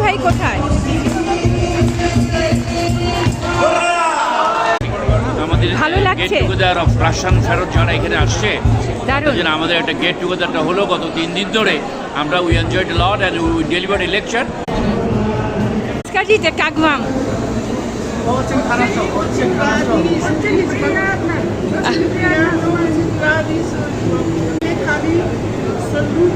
ভাই কোথায়? ভালো লাগছে। গেট টুগেদার অফ রাশিয়ান ফেরত যারা এখানে আসছে, দারুণ। আমাদের একটা গেট টুগেদারটা হলো গত 3 দিন ধরে। আমরা we enjoyed lot and we delivered a lecture. Скажите, как вам? Очень хорошо, очень хорошо. Очень приятно. Очень приятно, очень рады. Приехали, салют.